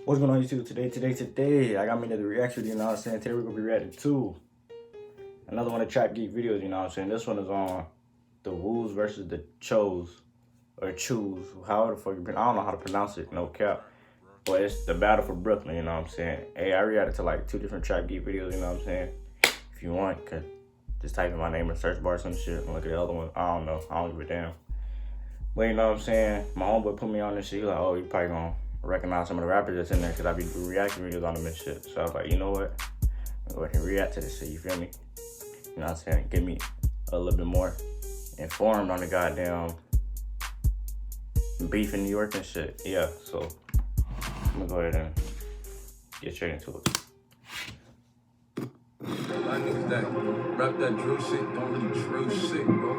What's going on YouTube today? I got me another reaction video, you know what I'm saying? Today we're going to be reacting to another one of Trap Geek videos, you know what I'm saying? This one is on the Woos versus the Choos, or Choos, however the fuck you pronounce. I don't know how to pronounce it, no cap. But it's the battle for Brooklyn, you know what I'm saying? Hey, I reacted to like 2 different Trap Geek videos, you know what I'm saying? If you want, could just type in my name in the search bar or some shit and look at the other one. I don't know. I don't give a damn. But you know what I'm saying? My homeboy put me on this shit. He like, oh, you probably gonna recognize some of the rappers that's in there because I be reacting videos on them and shit. So I was like, you know what? I'm gonna go ahead and react to this shit, you feel me? You know what I'm saying? Get me a little bit more informed on the goddamn beef in New York and shit. Yeah, so I'm gonna go ahead and get straight into it. My niggas that rap that drill shit don't really drill shit, bro.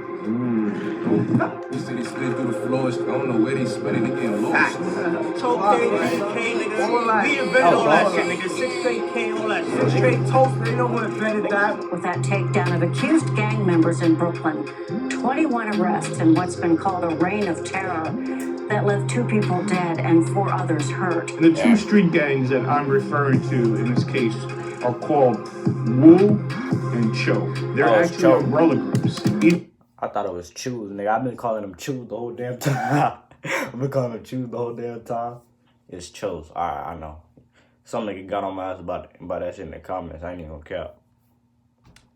You see they split through the floors. I don't know where they spinning, they getting lost. We invented all that shit, nigga. 6 straight K, all that 6 straight toast. They don't want to invented that. With that takedown of accused gang members in Brooklyn, 21 arrests in what's been called a reign of terror that left 2 people dead and 4 others hurt. The 2 street gangs that I'm referring to in this case are called Woo and Choo. They're actually umbrella groups. I thought it was Choo, nigga. I've been calling them Choo the whole damn time. I've been calling them Choo the whole damn time. It's Choos. Alright, I know. Some nigga got on my ass about that shit in the comments. I ain't even gonna cap.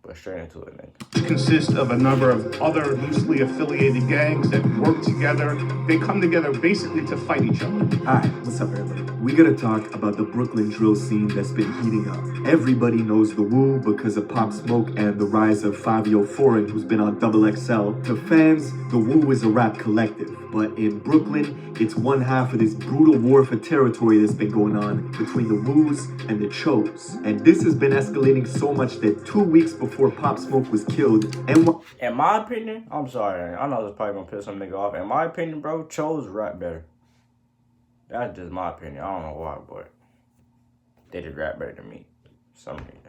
But straight into it, nigga. It consists of a number of other loosely affiliated gangs that work together. They come together basically to fight each other. Hi, what's up everybody? We gotta talk about the Brooklyn drill scene that's been heating up. Everybody knows the Woo because of Pop Smoke and the rise of Fabio Foreign, who's been on XXL. To fans, the Woo is a rap collective. But in Brooklyn, it's one half of this brutal war for territory that's been going on between the Woos and the Choos. And this has been escalating so much that 2 weeks before Pop Smoke was killed, and in my opinion, I'm sorry, I know this probably gonna piss some nigga off. In my opinion, bro, Choos rap better. That's just my opinion. I don't know why, but they just rap better than me. Some reason.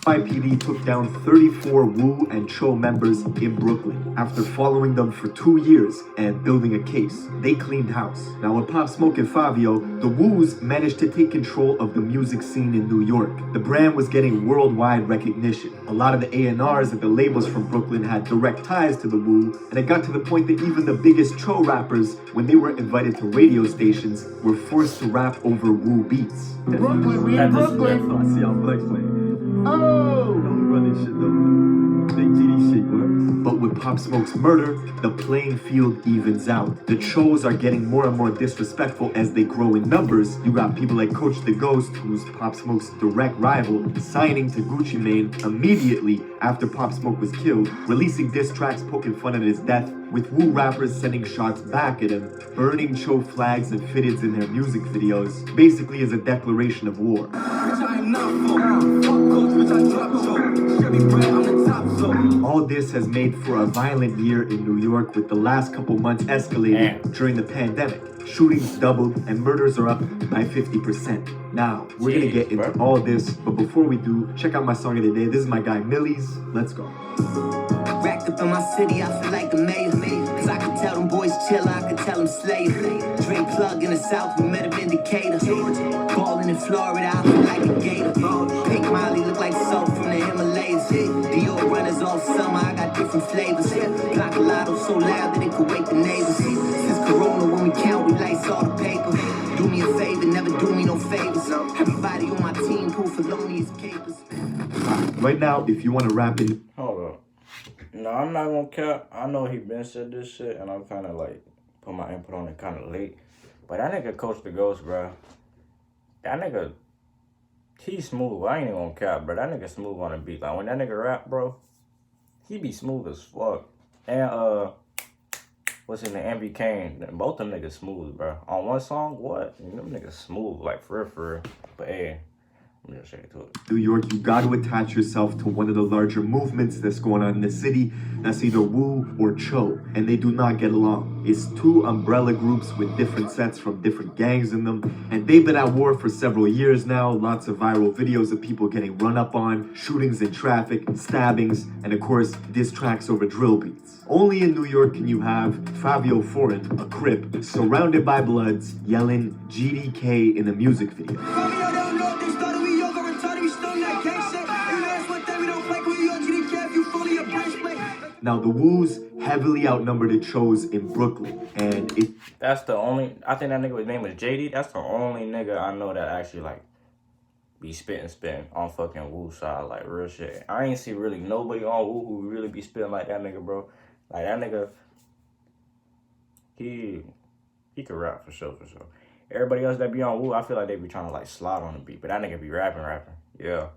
NYPD took down 34 Woo and Choo members in Brooklyn after following them for 2 years and building a case. They cleaned house. Now with Pop Smoke and Fabio, the Woos managed to take control of the music scene in New York. The brand was getting worldwide recognition. A lot of the A&Rs at the labels from Brooklyn had direct ties to the Woo, and it got to the point that even the biggest Choo rappers, when they were invited to radio stations, were forced to rap over Woo beats. Brooklyn, we in Brooklyn. I see how Flex playing. Oh! Don't run this shit though. Big GD shit, boy. But with Pop Smoke's murder, the playing field evens out. The Choos are getting more and more disrespectful as they grow in numbers. You got people like Coach the Ghost, who's Pop Smoke's direct rival, signing to Gucci Mane immediately after Pop Smoke was killed, releasing diss tracks poking fun at his death, with Woo rappers sending shots back at him, burning Choo flags and fitteds in their music videos, basically as a declaration of war. All this has made for a violent year in New York, with the last couple months escalating during the pandemic. Shootings doubled and murders are up by 50%. Now, we're gonna get into all this, but before we do, check out my song of the day. This is my guy Millie's. Let's go. Racked up in my city, I feel like the mayor. Cause I could tell them boys chill, I could tell them slay. Drink plug in the south, we met him in Decatur. Ballin' in Florida, I feel like a gator. Pink Molly look like salt from the Himalayas. Dior runners all summer, I got different flavors. Placalado so loud that it could wake the neighbors. Since Corona, when we count, we lights all the paper. Do me a favor, never do me no favors. Everybody on my team pull felonious capers. Right now, if you want to rap it. Hold up. No, I'm not gonna cap. I know he been said this shit, and I'm kind of like put my input on it kind of late. But that nigga Coach the Ghost, bro. That nigga, he smooth. I ain't even gonna cap, bro. That nigga smooth on the beat. Like when that nigga rap, bro, he be smooth as fuck. And what's in the MV Kane? Both them niggas smooth, bro. On one song, what? Them niggas smooth, like for real. But hey, I'm just saying to it. New York, you got to attach yourself to one of the larger movements that's going on in the city. That's either Woo or Cho, and they do not get along. It's two umbrella groups with different sets from different gangs in them, and they've been at war for several years now. Lots of viral videos of people getting run up on, shootings in traffic, stabbings, and of course, diss tracks over drill beats. Only in New York can you have Fabio Foreign, a Crip, surrounded by Bloods, yelling GDK in a music video. Now, the Woos heavily outnumbered the Chos in Brooklyn, and that's the only, I think that nigga's name was JD. That's the only nigga I know that actually, like, be spitting on fucking Woo side, like, real shit. I ain't see really nobody on Woo who really be spitting like that nigga, bro. Like, that nigga, he could rap for sure. Everybody else that be on Woo, I feel like they be trying to, like, slide on the beat, but that nigga be rapping. Yeah.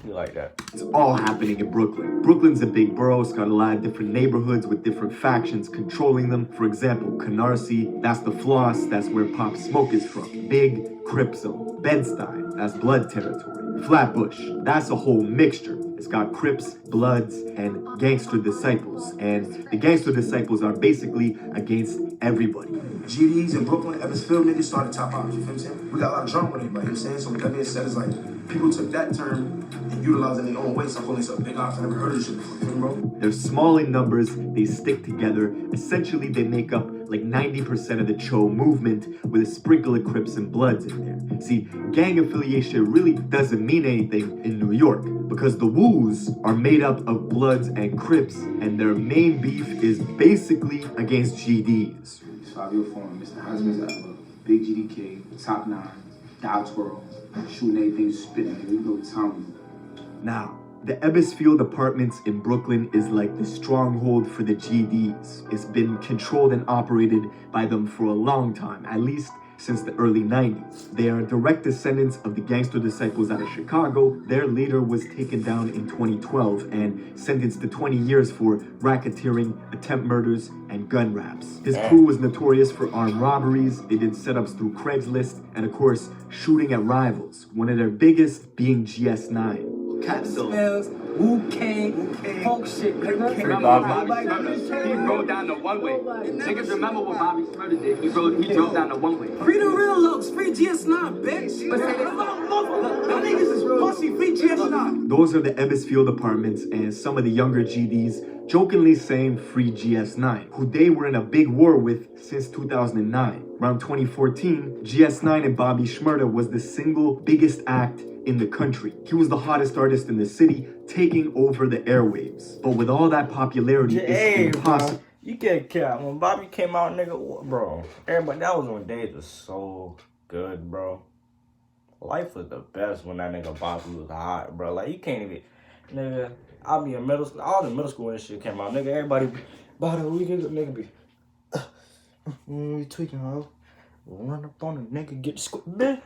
You like that. It's all happening in Brooklyn. Brooklyn's a big borough. It's got a lot of different neighborhoods with different factions controlling them. For example, Canarsie, that's the Floss, that's where Pop Smoke is from. Big Crip Zone. Bed-Stuy, that's Blood territory. Flatbush, that's a whole mixture. It's got Crips, Bloods, and Gangster Disciples. And the Gangster Disciples are basically against everybody. GDs in Brooklyn, Evansville, niggas started top ops, you feel what I'm saying? We got a lot of drama with everybody, you know what I'm saying? So with that being said, it's like, people took that term and utilized it in their own way, so I'm calling this a big ops. I never heard of this shit before, you know, bro? They're small in numbers, they stick together. Essentially, they make up like 90% of the Cho movement with a sprinkle of Crips and Bloods in there. See, gang affiliation really doesn't mean anything in New York because the Woos are made up of Bloods and Crips, and their main beef is basically against GDs. Fabio Foreign, Mr. Husband's ever, Big GDK, Top 9, Dial 12, shooting everything, spitting, we go town. Now, the Ebbsfield Apartments in Brooklyn is like the stronghold for the GDs. It's been controlled and operated by them for a long time, at least since the early 90s. They are direct descendants of the Gangster Disciples out of Chicago. Their leader was taken down in 2012 and sentenced to 20 years for racketeering, attempt murders, and gun raps. His crew was notorious for armed robberies. They did setups through Craigslist, and of course, shooting at rivals. One of their biggest being GS9. Cat smells, Wu Kang, folk shit. He rode down the one-way. Niggas remember what Bobby Shmurda did. He drove down the one-way. Free the real looks, free GS9, bitch. Y'all niggas is pussy, free GS9. Those are the Ebbsfield Apartments, and some of the younger GDs jokingly saying free GS9, who they were in a big war with since 2009. Around 2014, GS9 and Bobby Shmurda was the single biggest act in the country. He was the hottest artist in the city, taking over the airwaves. But with all that popularity, it's impossible. Bro, you can't care. When Bobby came out, nigga, bro, everybody, that was when days was so good, bro. Life was the best when that nigga Bobby was hot, bro. Like, you can't even, nigga, I'll be in middle school, all the middle school and shit came out, nigga, everybody be, by the weekend, nigga be, you tweaking, huh? Run up on a nigga, get the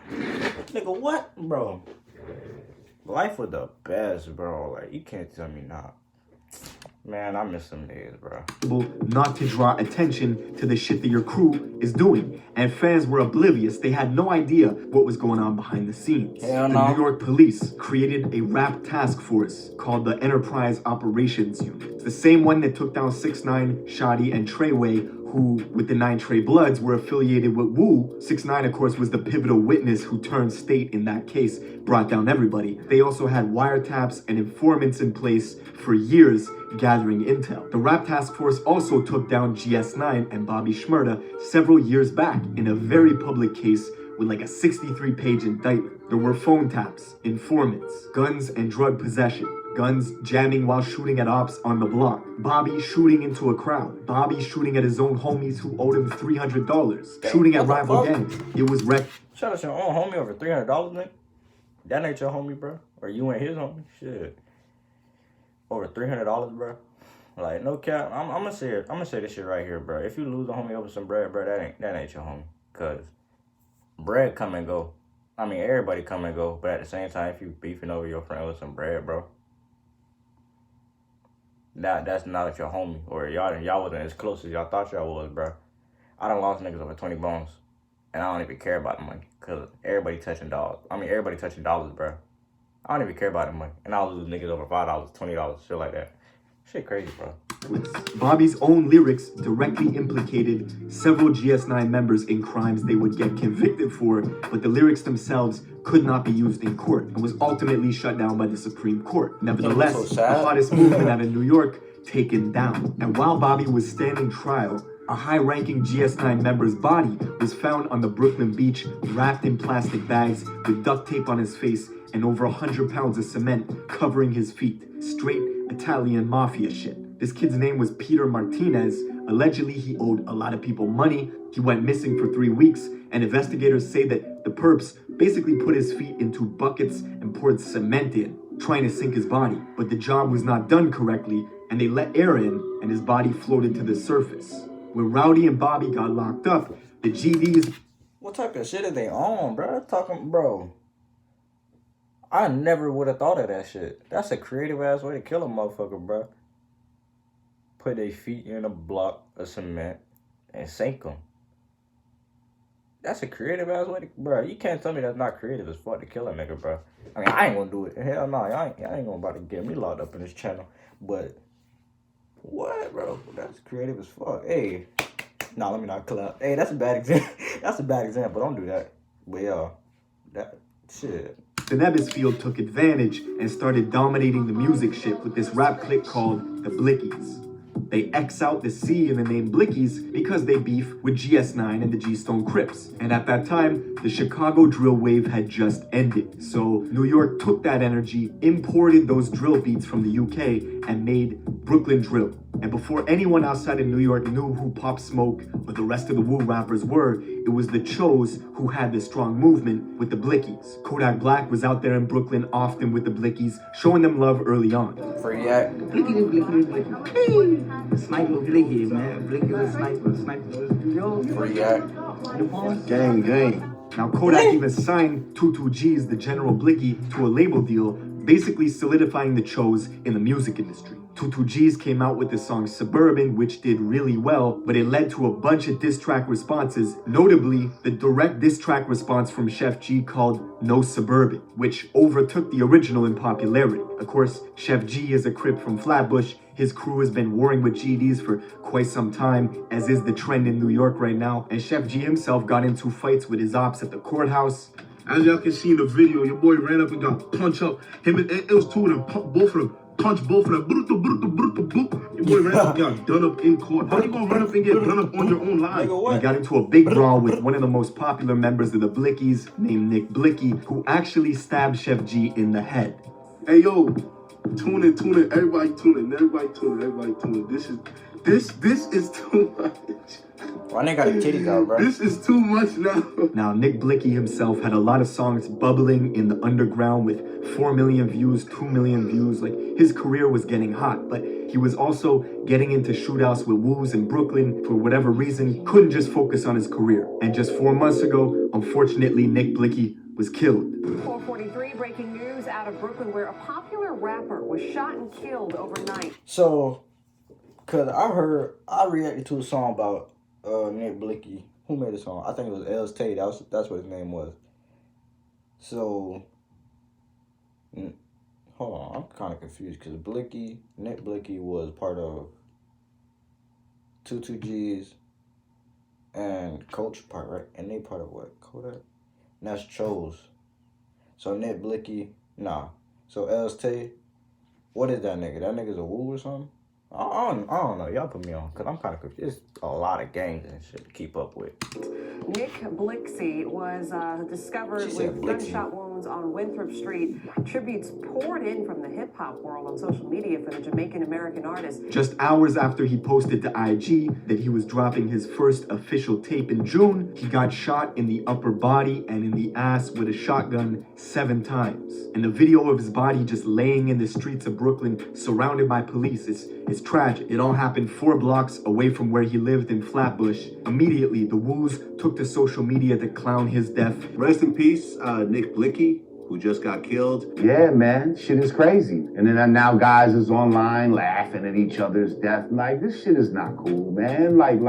nigga, what, bro? Life was the best, bro. Like, you can't tell me not. Man, I miss some days, bro. Not to draw attention to the shit that your crew is doing. And fans were oblivious. They had no idea what was going on behind the scenes. Hell the no. New York police created a rap task force called the Enterprise Operations Unit. It's the same one that took down 6ix9ine, Shotty, and Treyway, who, with the 9 Trey Bloods, were affiliated with Woo. 6ix9ine, of course, was the pivotal witness who turned state in that case, brought down everybody. They also had wiretaps and informants in place for years, gathering intel. The rap task force also took down GS9 and Bobby Shmurda several years back in a very public case with like a 63-page indictment. There were phone taps, informants, guns and drug possession, guns jamming while shooting at ops on the block, Bobby shooting into a crowd, Bobby shooting at his own homies who owed him $300, shooting at rival gangs. It was wrecked. Shout out to your own homie over $300, nigga. That ain't your homie, bro. Or you ain't his homie. Shit. Over $300, bro. Like, no cap. I'm gonna say this shit right here, bro. If you lose a homie over some bread, bro, that ain't your homie. Cause bread come and go. I mean, everybody come and go. But at the same time, if you beefing over your friend with some bread, bro, that's not your homie. Or y'all wasn't as close as y'all thought y'all was, bro. I done lost niggas over 20 bones. And I don't even care about the money. Cause everybody touching dollars. I mean, everybody touching dollars, bro. I don't even care about the money. And I'll lose niggas over $5, $20, shit like that. Shit crazy, bro. Bobby's own lyrics directly implicated several GS9 members in crimes they would get convicted for, but the lyrics themselves could not be used in court and was ultimately shut down by the Supreme Court. Nevertheless, the hottest movement out of New York taken down. And while Bobby was standing trial, a high-ranking GS9 member's body was found on the Brooklyn beach, wrapped in plastic bags with duct tape on his face and over 100 pounds of cement covering his feet. Straight Italian mafia shit. This kid's name was Peter Martinez. Allegedly, he owed a lot of people money. He went missing for 3 weeks, and investigators say that the perps basically put his feet into buckets and poured cement in, trying to sink his body. But the job was not done correctly, and they let air in, and his body floated to the surface. When Rowdy and Bobby got locked up, the GDs... What type of shit are they on, bro? Bro. I never would have thought of that shit. That's a creative ass way to kill a motherfucker, bro. Put their feet in a block of cement and sink them. That's a creative ass way to... Bro, you can't tell me that's not creative as fuck to kill a nigga, bro. I mean, I ain't gonna do it. Hell no, I ain't gonna about to get me locked up in this channel. But... What, bro? That's creative as fuck. Hey. Nah, let me not clap. Hey, that's a bad example. That's a bad example. Don't do that. But yeah, that shit. The Nebisfield took advantage and started dominating the music shit with this rap clique called the Blickies. They X out the C in the name Blickies because they beef with GS9 and the G-Stone Crips. And at that time, the Chicago drill wave had just ended. So New York took that energy, imported those drill beats from the UK, and made Brooklyn drill. And before anyone outside of New York knew who Pop Smoke or the rest of the Wu rappers were, it was the Cho's who had the strong movement with the Blickies. Kodak Black was out there in Brooklyn often with the Blickies, showing them love early on. Free act. Sniper Blicky, man. Blicky the sniper. Free act. Gang. Now Kodak even signed 22G's, the General Blicky, to a label deal, basically solidifying the Cho's in the music industry. 22G's came out with the song Suburban, which did really well, but it led to a bunch of diss track responses, notably the direct diss track response from Chef G called No Suburban, which overtook the original in popularity. Of course, Chef G is a Crip from Flatbush. His crew has been warring with GDs for quite some time, as is the trend in New York right now, and Chef G himself got into fights with his ops at the courthouse. As y'all can see in the video, your boy ran up and got punched up. Him and it was two of them, both of them. Punch both of them. Your boy ran up and got done up in court. How you gonna run up and get done up on your own line? He got into a big brawl with one of the most popular members of the Blickies, named Nick Blixky, who actually stabbed Chef G in the head. Hey yo, tune in, everybody tune in. This is too much. Why they got the titties out, bro? This is too much now. Now, Nick Blixky himself had a lot of songs bubbling in the underground with 4 million views, 2 million views. Like, his career was getting hot, but he was also getting into shootouts with Woos in Brooklyn. For whatever reason, couldn't just focus on his career. And just 4 months ago, unfortunately, Nick Blixky was killed. 443 breaking news out of Brooklyn where a popular rapper was shot and killed overnight. So, cause I reacted to a song about Nick Blixky. Who made the song? I think it was Els Tate. That's what his name was. So, hold on, I'm kind of confused because Nick Blixky was part of 22G's and Coach part, right? And they part of what? Kodak? And that's Cho's. So Nick Blixky, nah. So Els Tate, what is that nigga? That nigga's a Woo or something? I don't know. Y'all put me on, because I'm kind of confused. It's a lot of gangs and shit to keep up with. Nick Blixky was discovered with gunshot wounds on Winthrop Street. Tributes poured in from the hip-hop world on social media for the Jamaican-American artist. Just hours after he posted to IG that he was dropping his first official tape in June, he got shot in the upper body and in the ass with a shotgun 7 times. And the video of his body just laying in the streets of Brooklyn, surrounded by police, it's tragic. It all happened 4 blocks away from where he lived in Flatbush. Immediately, the Woos took to social media to clown his death. Rest in peace, Nick Blixky, who just got killed. Yeah, man, shit is crazy. And then now guys is online laughing at each other's death. Like, this shit is not cool, man. Like,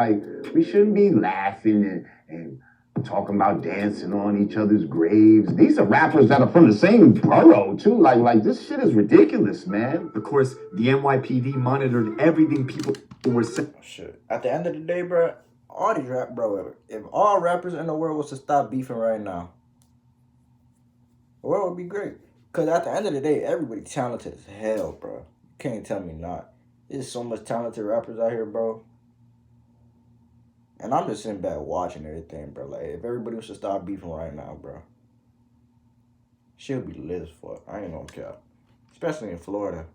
we shouldn't be laughing and talking about dancing on each other's graves. These are rappers that are from the same borough, too. Like this shit is ridiculous, man. Of course, the NYPD monitored everything people were saying. Shit. At the end of the day, bro, all these if all rappers in the world was to stop beefing right now, the world would be great. Because at the end of the day, everybody talented as hell, bro. You can't tell me not. There's so much talented rappers out here, bro. And I'm just sitting back watching everything, bro. Like, if everybody was to stop beefing right now, bro, she'll be lit as fuck. I ain't gonna care. Especially in Florida.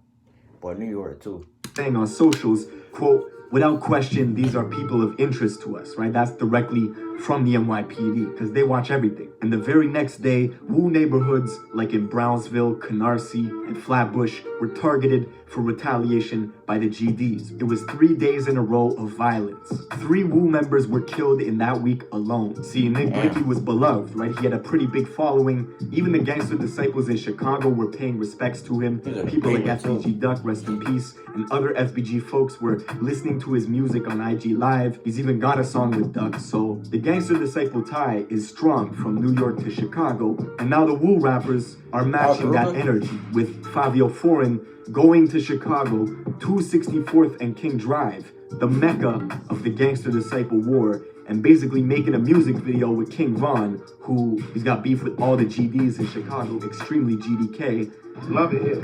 But New York, too. Saying on socials, quote, without question, these are people of interest to us, right? That's directly from the NYPD, because they watch everything. And the very next day, Wu neighborhoods like in Brownsville, Canarsie, and Flatbush were targeted for retaliation by the GDs. It was 3 days in a row of violence. 3 Wu members were killed in that week alone. See, Nick Blixky was beloved, right? He had a pretty big following. Even the gangster disciples in Chicago were paying respects to him. People like FBG Duck, rest in peace, and other FBG folks were listening to his music on IG Live. He's even got a song with Duck, so the gangster disciple tie is strong from New York to Chicago. And now the Wu rappers are matching that energy with Fabio Foreign going to Chicago, 264th and King Drive, the mecca of the gangster disciple war, and basically making a music video with King Von, who he's got beef with all the GDs in Chicago, extremely GDK. Love it here.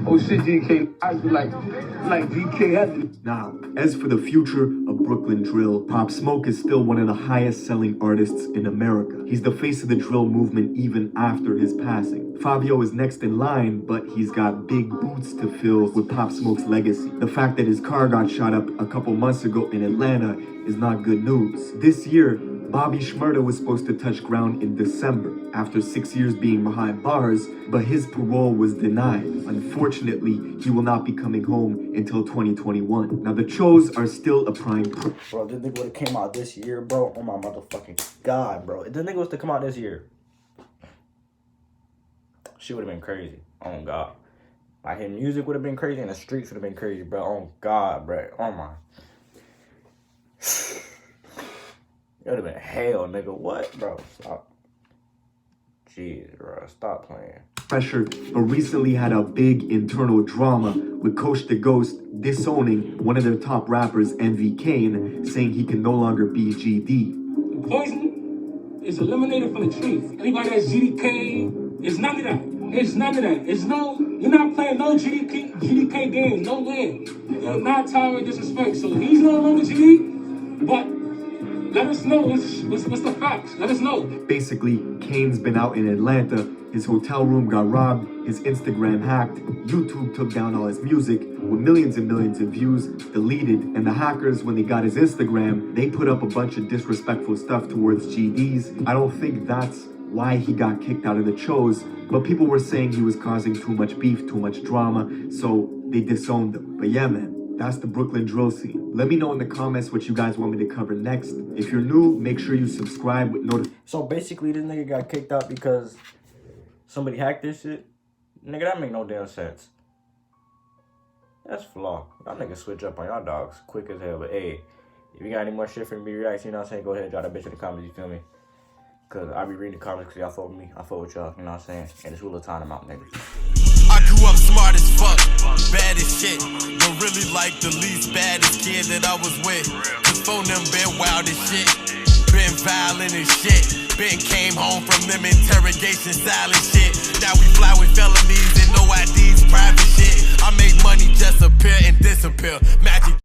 Oh shit, GK, I feel like GK had to. Now, as for the future of Brooklyn drill, Pop Smoke is still one of the highest selling artists in America. He's the face of the drill movement even after his passing. Fabio is next in line, but he's got big boots to fill with Pop Smoke's legacy. The fact that his car got shot up a couple months ago in Atlanta is not good news. This year, Bobby Shmurda was supposed to touch ground in December after 6 years being behind bars, but his parole was denied. Unfortunately, he will not be coming home until 2021. Now, the Choos are still a prime. Bro, this nigga would have came out this year, bro. Oh my motherfucking God, bro. If this nigga was to come out this year, shit would have been crazy. Oh God. Like, his music would have been crazy and the streets would have been crazy, bro. Oh God, bro. Oh my. It would have been hell, nigga. What? Bro, stop. Jeez, bro. Stop playing. Pressure, but recently had a big internal drama with Coach the Ghost disowning one of their top rappers, MV Kane, saying he can no longer be GD. Poison is eliminated from the tree. Anybody that's GDK, it's none of that. It's none of that. It's no, you're not playing no GDK games, no way. You're not tolerant disrespect. So he's no longer GD, but let us know what's the facts. Let us know. Basically, Kane's been out in Atlanta. His hotel room got robbed. His Instagram hacked. YouTube took down all his music with millions and millions of views, deleted. And the hackers, when they got his Instagram, they put up a bunch of disrespectful stuff towards GDs. I don't think that's why he got kicked out of the Choos, but people were saying he was causing too much beef, too much drama, so they disowned him. But yeah, man. That's the Brooklyn drill scene. Let me know in the comments what you guys want me to cover next. If you're new, make sure you subscribe with notifications. So basically, this nigga got kicked out because somebody hacked this shit? Nigga, that make no damn sense. That's flaw. Y'all niggas switch up on y'all dogs quick as hell. But hey, if you got any more shit for me to react, you know what I'm saying? Go ahead and drop that bitch in the comments, you feel me? Because I be reading the comments because y'all fuck with me. I fuck with y'all, you know what I'm saying? And it's rule of time out, nigga. I grew up smart as fuck, bad as shit, but really like the least baddest kid that I was with. Cause phone them been wild as shit, been violent as shit, been came home from them interrogation style and shit. Now we fly with felonies and no IDs, private shit. I make money just appear and disappear, magic.